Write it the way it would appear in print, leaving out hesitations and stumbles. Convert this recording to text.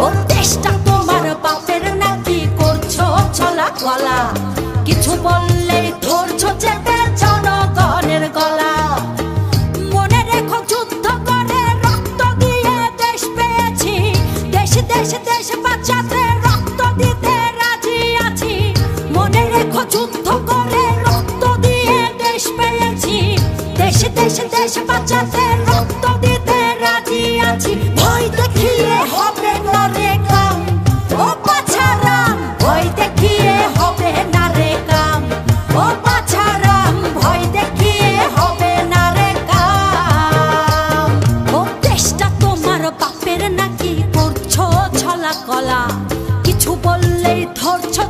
ও দেশটা তোমার বাপের নাকি করছো ছলা গলা, কিছু বললেই ধরছো চেপে জনগণের গলা। মনে রেখো যুদ্ধ করে রক্ত দিয়ে দেশ পেয়েছি, দেশ দেশ দেশ বাঁচাতে রক্ত দিতে রাজি আছি। মনে রেখো যুদ্ধ করে রক্ত দিয়ে দেশ পেয়েছি, দেশ দেশ দেশ বাঁচাতে রক্ত দিতে রাজি আছি। ভয় দেখিয়ে হবে না রে কাম, ও বাছারাম ভয় দেখিয়ে হবে না রে কাম, ও বাছারাম ভয় দেখিয়ে হবে না রে কাম। ও দেশটা তোমার বাপের নাকি করছো ছলা কলা, কিছু বললেই ধরছো